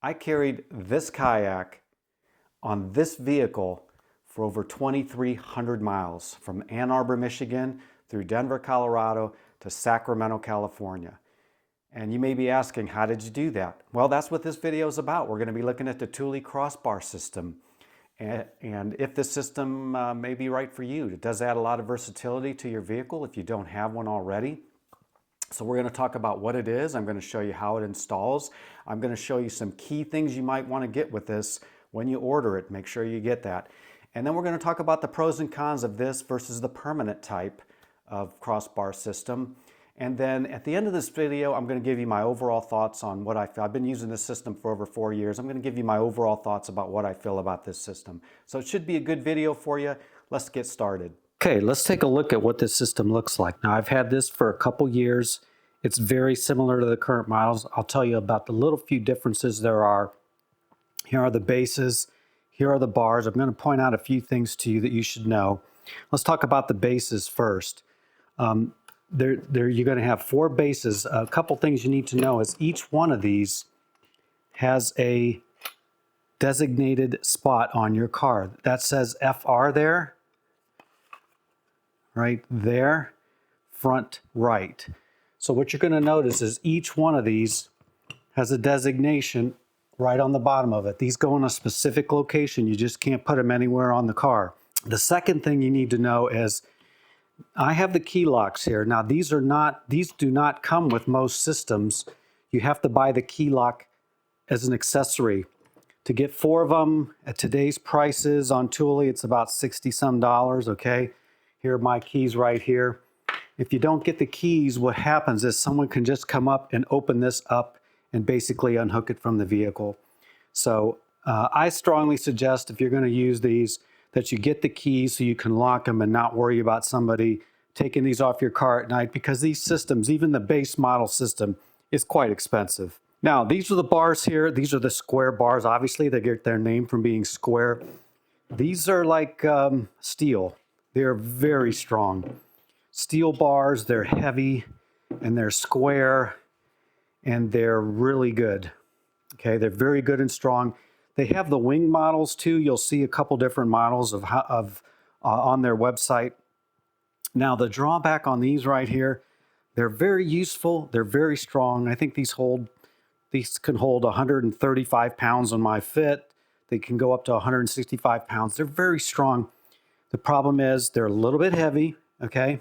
I carried this kayak on this vehicle for over 2,300 miles from Ann Arbor, Michigan through Denver, Colorado to Sacramento, California. And you may be asking, how did you do that? Well, that's what this video is about. We're going to be looking at the Thule CrossBar system. And if this system may be right for you. It does add a lot of versatility to your vehicle if you don't have one already. So we're going to talk about what it is. I'm going to show you how it installs. I'm going to show you some key things you might want to get with this when you order it. Make sure you get that. And then we're going to talk about the pros and cons of this versus the permanent type of crossbar system. And then at the end of this video, I'm going to give you my overall thoughts on what I've been using this system for over 4 years. I'm going to give you my overall thoughts about what I feel about this system. So it should be a good video for you. Let's get started. Okay, let's take a look at what this system looks like. Now, I've had this for a couple years. It's very similar to the current models. I'll tell you about the little few differences there are. Here are the bases. Here are the bars. I'm going to point out a few things to you that you should know. Let's talk about the bases first. You're going to have 4 bases. A couple things you need to know is each one of these has a designated spot on your car. That says FR there, right there, front right. So what you're going to notice is each one of these has a designation right on the bottom of it. These go in a specific location. You just can't put them anywhere on the car. The second thing you need to know is I have the key locks here. Now these do not come with most systems. You have to buy the key lock as an accessory. To get 4 of them at today's prices on Thule, it's about 60 some dollars, okay? Here are my keys right here. If you don't get the keys, what happens is someone can just come up and open this up and basically unhook it from the vehicle. So I strongly suggest if you're going to use these that you get the keys so you can lock them and not worry about somebody taking these off your car at night, because these systems, even the base model system, is quite expensive. Now, these are the bars here. These are the square bars. Obviously, they get their name from being square. These are like steel. They're very strong. Steel bars, they're heavy and they're square and they're really good. Okay, they're very good and strong. They have the wing models too. You'll see a couple different models on their website. Now, the drawback on these right here, they're very useful. They're very strong. I think these can hold 135 pounds on my fit. They can go up to 165 pounds. They're very strong. The problem is they're a little bit heavy, okay?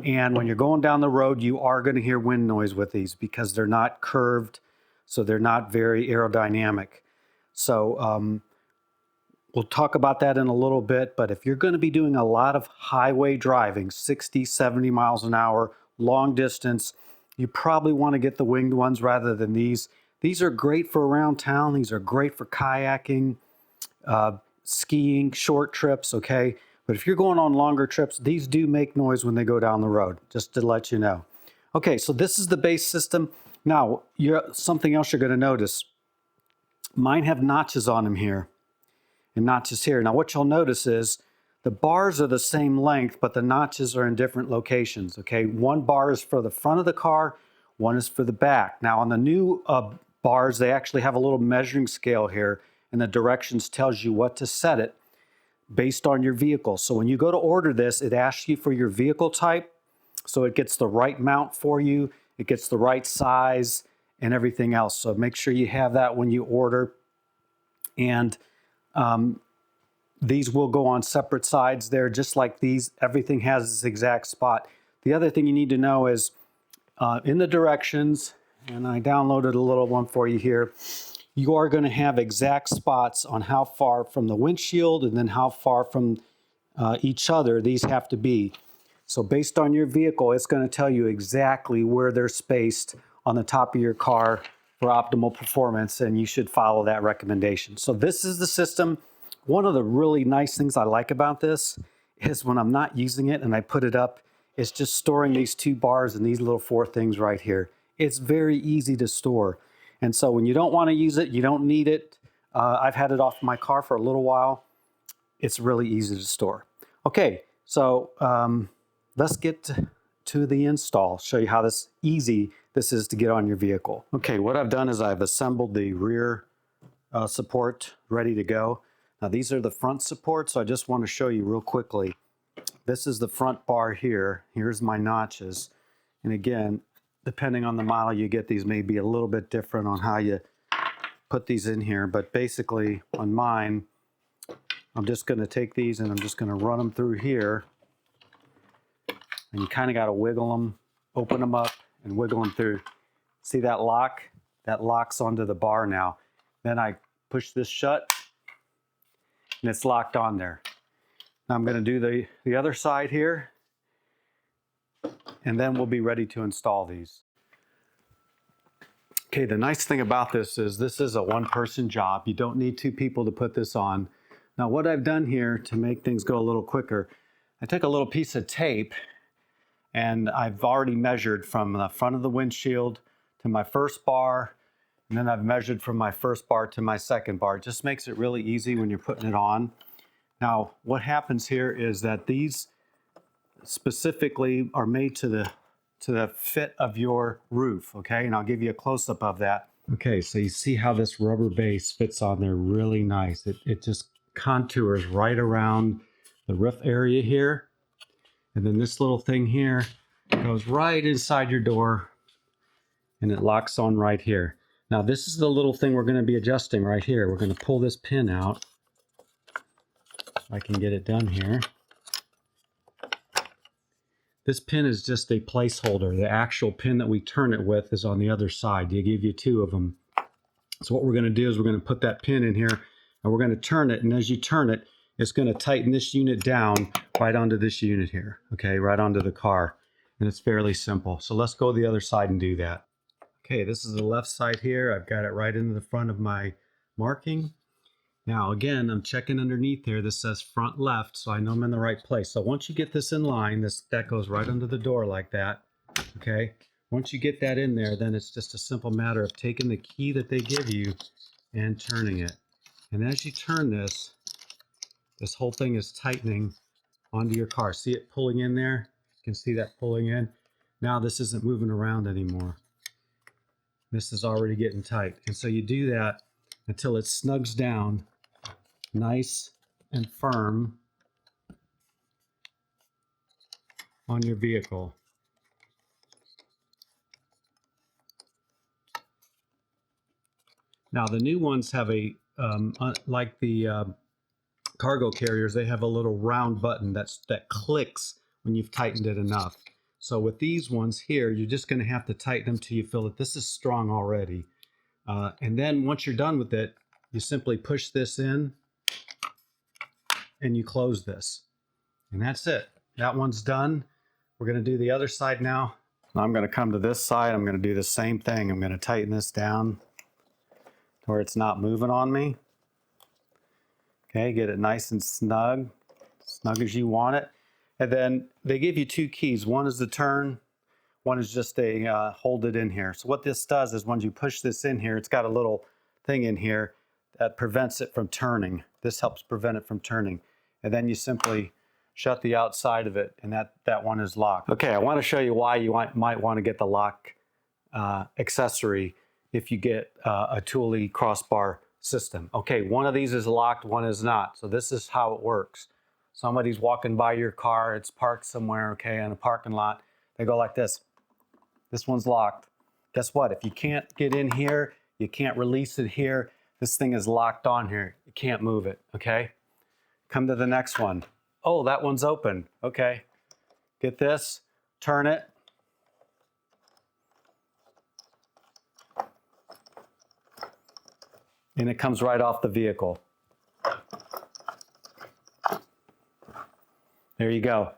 And when you're going down the road, you are going to hear wind noise with these because they're not curved, so they're not very aerodynamic. So we'll talk about that in a little bit, but if you're going to be doing a lot of highway driving, 60, 70 miles an hour, long distance, you probably want to get the winged ones rather than these. These are great for around town. These are great for kayaking, skiing, short trips, okay? But if you're going on longer trips, these do make noise when they go down the road, just to let you know. Okay, so this is the base system. Now, something else you're going to notice. Mine have notches on them here and notches here. Now, what you'll notice is the bars are the same length, but the notches are in different locations, okay? One bar is for the front of the car, one is for the back. Now, on the new bars, they actually have a little measuring scale here, and the directions tells you what to set it based on your vehicle. So when you go to order this, it asks you for your vehicle type, so it gets the right mount for you, it gets the right size and everything else. So make sure you have that when you order. And these will go on separate sides there, just like these. Everything has this exact spot. The other thing you need to know is in the directions, and I downloaded a little one for you here, you are going to have exact spots on how far from the windshield and then how far from each other these have to be. So based on your vehicle, it's going to tell you exactly where they're spaced on the top of your car for optimal performance, and you should follow that recommendation. So this is the system. One of the really nice things I like about this is when I'm not using it and I put it up, it's just storing these 2 bars and these little 4 things right here. It's very easy to store. And so when you don't want to use it, you don't need it. I've had it off my car for a little while. It's really easy to store. Okay, so let's get to the install. Show you how easy this is to get on your vehicle. Okay, what I've done is I've assembled the rear support ready to go. Now these are the front supports, so I just want to show you real quickly. This is the front bar here. Here's my notches. And again, depending on the model you get, these may be a little bit different on how you put these in here. But basically on mine, I'm just going to take these and I'm just going to run them through here. And you kind of got to wiggle them, open them up and wiggle them through. See that lock? That locks onto the bar now. Then I push this shut and it's locked on there. Now I'm going to do the other side here and then we'll be ready to install these. Okay, the nice thing about this is a one-person job. You don't need two people to put this on. Now what I've done here to make things go a little quicker, I took a little piece of tape and I've already measured from the front of the windshield to my first bar, and then I've measured from my first bar to my second bar. It just makes it really easy when you're putting it on. Now what happens here is that these specifically are made to the fit of your roof, okay? And I'll give you a close-up of that. Okay, so you see how this rubber base fits on there really nice. It just contours right around the roof area here. And then this little thing here goes right inside your door and it locks on right here. Now this is the little thing we're going to be adjusting right here. We're going to pull this pin out. If I can get it done here. This pin is just a placeholder. The actual pin that we turn it with is on the other side. They give you two of them. So what we're going to do is we're going to put that pin in here and we're going to turn it. And as you turn it, it's going to tighten this unit down right onto this unit here. Okay, right onto the car. And it's fairly simple. So let's go to the other side and do that. Okay, this is the left side here. I've got it right into the front of my marking. Now again, I'm checking underneath here. This says front left, so I know I'm in the right place. So once you get this in line, that goes right under the door like that. Okay, once you get that in there, then it's just a simple matter of taking the key that they give you and turning it. And as you turn this whole thing is tightening onto your car. See it pulling in there? You can see that pulling in. Now this isn't moving around anymore. This is already getting tight. And so you do that until it snugs down nice and firm on your vehicle. Now the new ones have a, like the cargo carriers, they have a little round button that clicks when you've tightened it enough. So with these ones here, you're just going to have to tighten them till you feel that this is strong already. And then once you're done with it, you simply push this in and you close this. And that's it. That one's done. We're going to do the other side now. I'm going to come to this side. I'm going to do the same thing. I'm going to tighten this down to where it's not moving on me. Okay, get it nice and snug as you want it. And then they give you two keys. One is the turn, one is just a hold it in here. So what this does is when you push this in here, it's got a little thing in here that prevents it from turning. This helps prevent it from turning. And then you simply shut the outside of it, and that one is locked. Okay, I want to show you why you might want to get the lock accessory if you get a Thule CrossBar system. Okay, one of these is locked, one is not. So this is how it works. Somebody's walking by your car, it's parked somewhere, okay, in a parking lot. They go like this. This one's locked. Guess what? If you can't get in here, you can't release it here, this thing is locked on here. You can't move it, okay? Come to the next one. Oh, that one's open. Okay. Get this, turn it. And it comes right off the vehicle. There you go.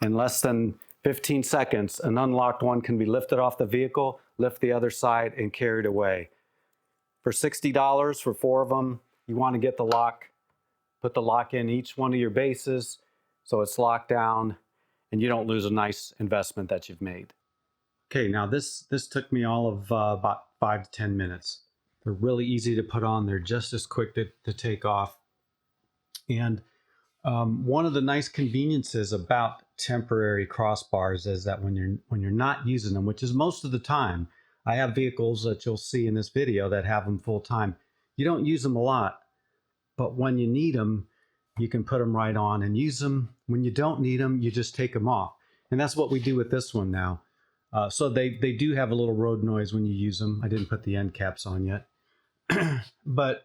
In less than 15 seconds, an unlocked one can be lifted off the vehicle, lift the other side, and carried away. For $60 for 4 of them, you want to get the lock, put the lock in each one of your bases so it's locked down and you don't lose a nice investment that you've made. Okay, now this took me all of about 5 to 10 minutes. They're really easy to put on. They're just as quick to take off. And One of the nice conveniences about temporary crossbars is that when you're not using them, which is most of the time, I have vehicles that you'll see in this video that have them full time. You don't use them a lot, but when you need them, you can put them right on and use them. When you don't need them, you just take them off. And that's what we do with this one now. So they do have a little road noise when you use them. I didn't put the end caps on yet. But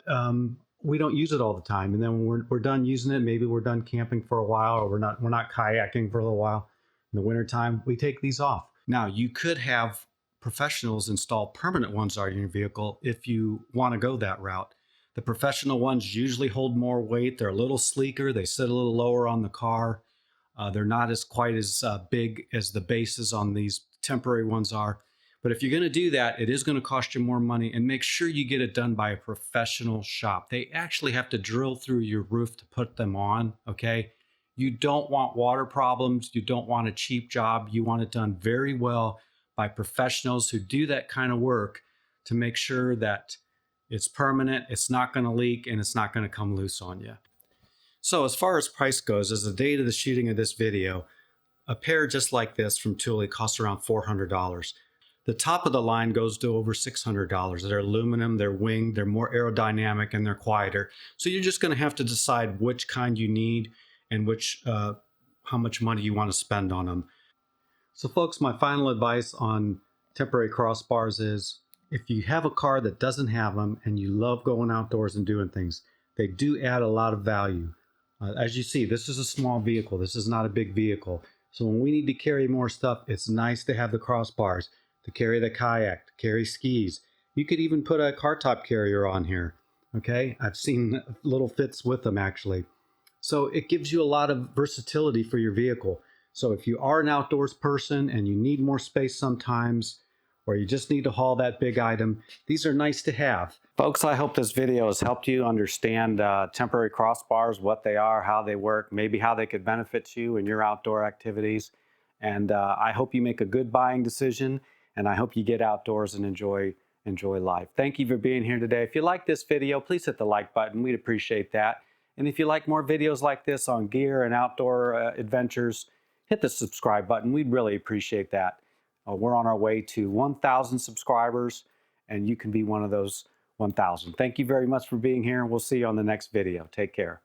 we don't use it all the time. And then when we're done using it, maybe we're done camping for a while, or we're not kayaking for a little while. In the wintertime, we take these off. Now, you could have professionals install permanent ones on your vehicle if you want to go that route. The professional ones usually hold more weight. They're a little sleeker. They sit a little lower on the car. They're not quite as big as the bases on these temporary ones are. But if you're going to do that, it is going to cost you more money, and make sure you get it done by a professional shop. They actually have to drill through your roof to put them on, okay? You don't want water problems. You don't want a cheap job. You want it done very well by professionals who do that kind of work to make sure that it's permanent, it's not going to leak, and it's not going to come loose on you. So as far as price goes, as the date of the shooting of this video, a pair just like this from Thule costs around $400. The top of the line goes to over $600. They're aluminum, they're winged, they're more aerodynamic, and they're quieter. So you're just going to have to decide which kind you need and how much money you want to spend on them. So folks, my final advice on temporary crossbars is, if you have a car that doesn't have them and you love going outdoors and doing things, they do add a lot of value. As you see, this is a small vehicle. This is not a big vehicle. So when we need to carry more stuff, it's nice to have the crossbars to carry the kayak, to carry skis. You could even put a car top carrier on here. Okay, I've seen little fits with them actually. So it gives you a lot of versatility for your vehicle. So if you are an outdoors person and you need more space sometimes, or you just need to haul that big item, these are nice to have. Folks, I hope this video has helped you understand temporary crossbars, what they are, how they work, maybe how they could benefit you in your outdoor activities. And I hope you make a good buying decision, and I hope you get outdoors and enjoy life. Thank you for being here today. If you like this video, please hit the like button. We'd appreciate that. And if you like more videos like this on gear and outdoor adventures, hit the subscribe button. We'd really appreciate that. We're on our way to 1,000 subscribers, and you can be one of those 1,000. Thank you very much for being here, and we'll see you on the next video. Take care.